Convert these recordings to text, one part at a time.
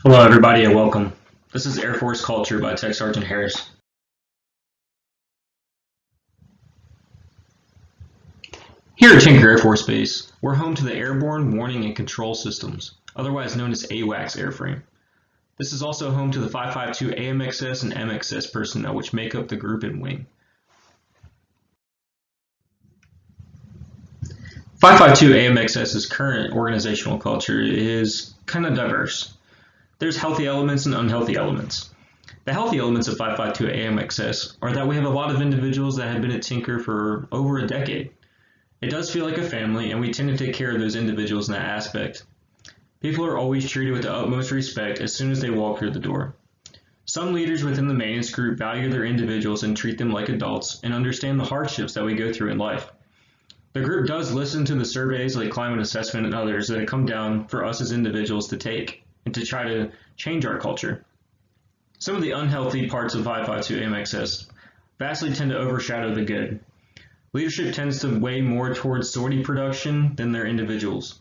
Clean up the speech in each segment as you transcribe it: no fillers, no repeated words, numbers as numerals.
Hello, everybody, and welcome. This is Air Force Culture by Tech Sergeant Harris. Here at Tinker Air Force Base, we're home to the Airborne Warning and Control Systems, otherwise known as AWACS airframe. This is also home to the 552 AMXS and MXS personnel, which make up the group and wing. 552 AMXS's current organizational culture is kind of diverse. There's healthy elements and unhealthy elements. The healthy elements of 552 AMXS are that we have a lot of individuals that have been at Tinker for over a decade. It does feel like a family, and we tend to take care of those individuals in that aspect. People are always treated with the utmost respect as soon as they walk through the door. Some leaders within the maintenance group value their individuals and treat them like adults and understand the hardships that we go through in life. The group does listen to the surveys like climate assessment and others that come down for us as individuals to take and to try to change our culture. Some of the unhealthy parts of 552 AMXS vastly tend to overshadow the good. Leadership tends to weigh more towards sortie production than their individuals.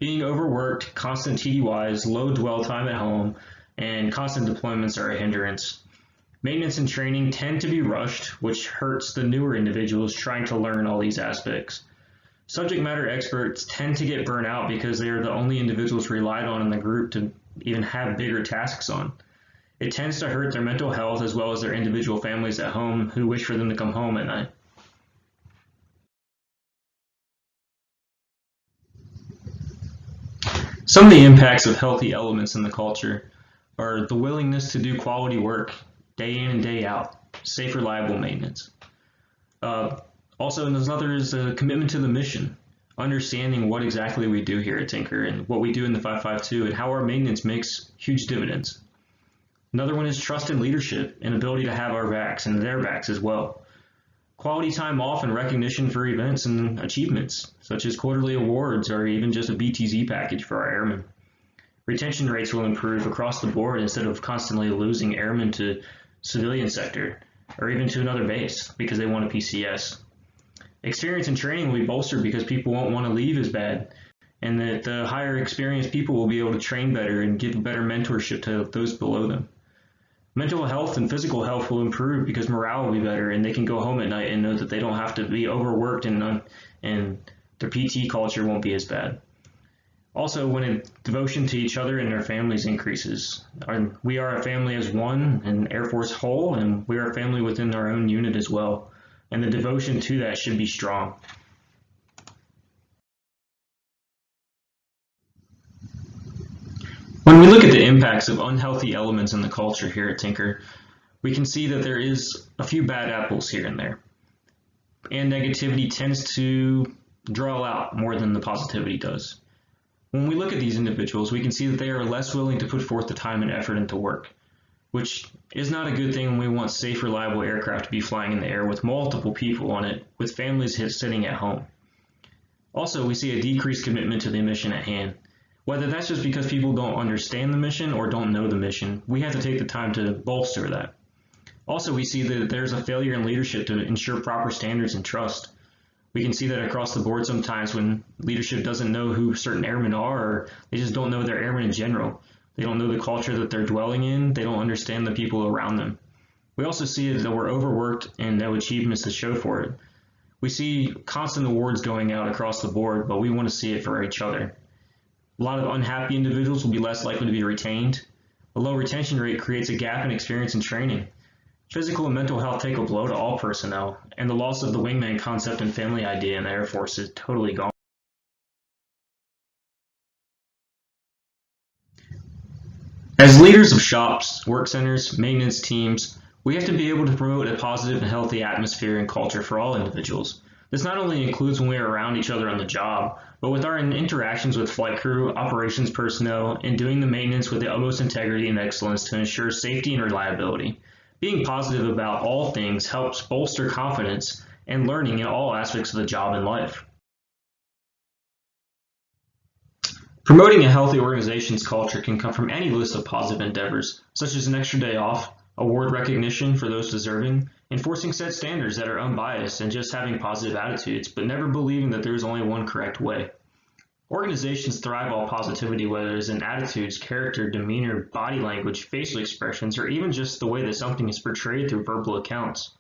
Being overworked, constant TDYs, low dwell time at home, and constant deployments are a hindrance. Maintenance and training tend to be rushed, which hurts the newer individuals trying to learn all these aspects. Subject matter experts tend to get burnt out because they are the only individuals relied on in the group to even have bigger tasks on. It tends to hurt their mental health as well as their individual families at home who wish for them to come home at night. Some of the impacts of healthy elements in the culture are the willingness to do quality work day in and day out, safe, reliable maintenance. Also, another is a commitment to the mission, understanding what exactly we do here at Tinker and what we do in the 552 and how our maintenance makes huge dividends. Another one is trust in leadership and ability to have our backs and their backs as well. Quality time off and recognition for events and achievements, such as quarterly awards or even just a BTZ package for our airmen. Retention rates will improve across the board instead of constantly losing airmen to civilian sector or even to another base because they want a PCS. Experience and training will be bolstered because people won't want to leave as bad, and that the higher experienced people will be able to train better and give better mentorship to those below them. Mental health and physical health will improve because morale will be better and they can go home at night and know that they don't have to be overworked and their PT culture won't be as bad. Also, when a devotion to each other and their families increases. We are a family as one, an Air Force whole, and we are a family within our own unit as well. And the devotion to that should be strong. When we look at the impacts of unhealthy elements in the culture here at Tinker, we can see that there is a few bad apples here and there. And negativity tends to draw out more than the positivity does. When we look at these individuals, we can see that they are less willing to put forth the time and effort into work, which is not a good thing when we want safe, reliable aircraft to be flying in the air with multiple people on it, with families sitting at home. Also, we see a decreased commitment to the mission at hand. Whether that's just because people don't understand the mission or don't know the mission, we have to take the time to bolster that. Also, we see that there's a failure in leadership to ensure proper standards and trust. We can see that across the board sometimes when leadership doesn't know who certain airmen are, or they just don't know their airmen in general. They don't know the culture that they're dwelling in. They don't understand the people around them. We also see that we're overworked and no achievements to show for it. We see constant awards going out across the board, but we want to see it for each other. A lot of unhappy individuals will be less likely to be retained. A low retention rate creates a gap in experience and training. Physical and mental health take a blow to all personnel, and the loss of the wingman concept and family idea in the Air Force is totally gone. As leaders of shops, work centers, maintenance teams, we have to be able to promote a positive and healthy atmosphere and culture for all individuals. This not only includes when we are around each other on the job, but with our interactions with flight crew, operations personnel, and doing the maintenance with the utmost integrity and excellence to ensure safety and reliability. Being positive about all things helps bolster confidence and learning in all aspects of the job and life. Promoting a healthy organization's culture can come from any list of positive endeavors, such as an extra day off, award recognition for those deserving, enforcing set standards that are unbiased, and just having positive attitudes, but never believing that there is only one correct way. Organizations thrive off positivity, whether it's in attitudes, character, demeanor, body language, facial expressions, or even just the way that something is portrayed through verbal accounts.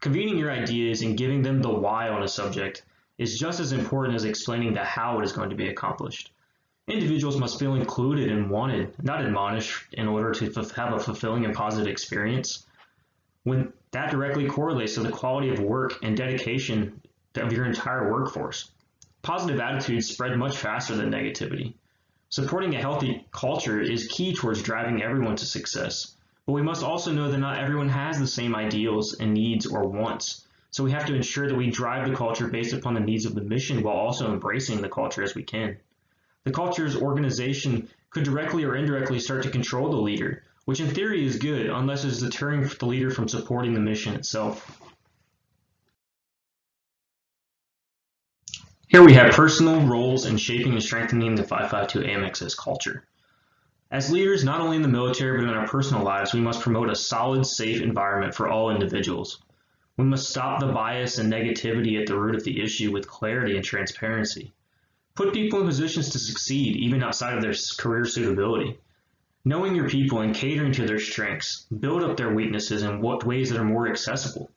Convening your ideas and giving them the why on a subject is just as important as explaining the how it is going to be accomplished. Individuals must feel included and wanted, not admonished, in order to have a fulfilling and positive experience. When that directly correlates to the quality of work and dedication of your entire workforce. Positive attitudes spread much faster than negativity. Supporting a healthy culture is key towards driving everyone to success. But we must also know that not everyone has the same ideals and needs or wants. So we have to ensure that we drive the culture based upon the needs of the mission while also embracing the culture as we can. The culture's organization could directly or indirectly start to control the leader, which in theory is good unless it is deterring the leader from supporting the mission itself. Here we have personal roles in shaping and strengthening the 552 AMXS culture. As leaders, not only in the military but in our personal lives, we must promote a solid, safe environment for all individuals. We must stop the bias and negativity at the root of the issue with clarity and transparency. Put people in positions to succeed even outside of their career suitability. Knowing your people and catering to their strengths, build up their weaknesses in what ways that are more accessible.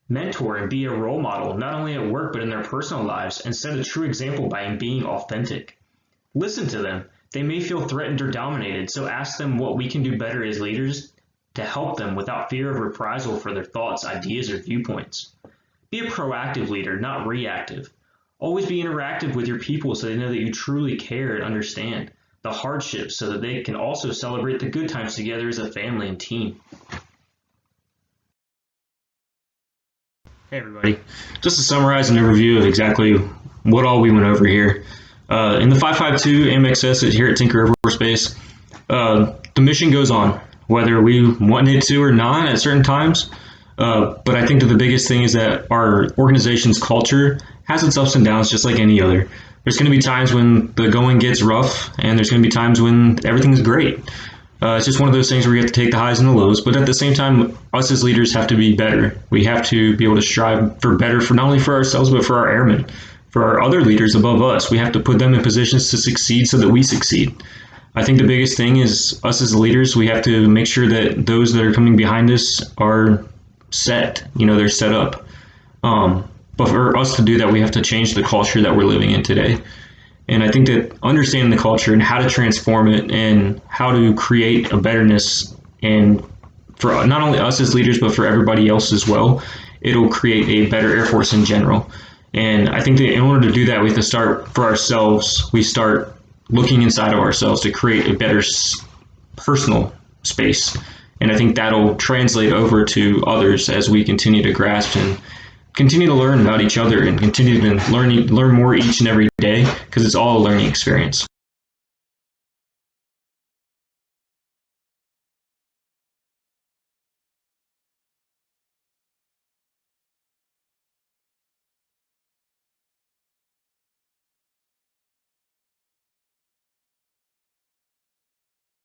Mentor and be a role model, not only at work but in their personal lives, and set a true example by being authentic. Listen to them. They may feel threatened or dominated, so ask them what we can do better as leaders to help them without fear of reprisal for their thoughts, ideas, or viewpoints. Be a proactive leader, not reactive. Always be interactive with your people so they know that you truly care and understand the hardships so that they can also celebrate the good times together as a family and team. Hey everybody, just to summarize an overview of exactly what all we went over here. In the 552 AMXS here at Tinker Air Force Base, the mission goes on, whether we want it to or not at certain times. But I think that the biggest thing is that our organization's culture has its ups and downs just like any other. There's going to be times when the going gets rough, and there's going to be times when everything's great. It's just one of those things where you have to take the highs and the lows, but at the same time, us as leaders have to be better. We have to be able to strive for better, for not only for ourselves, but for our airmen, for our other leaders above us. We have to put them in positions to succeed so that we succeed. I think the biggest thing is us as leaders, we have to make sure that those that are coming behind us are set, they're set up. But for us to do that, we have to change the culture that we're living in today. And I think that understanding the culture and how to transform it and how to create a betterness, and for not only us as leaders, but for everybody else as well, it'll create a better Air Force in general. And I think that in order to do that, we have to start for ourselves. We start looking inside of ourselves to create a better personal space. And I think that'll translate over to others as we continue to grasp and continue to learn about each other and continue to learn more each and every day, because it's all a learning experience.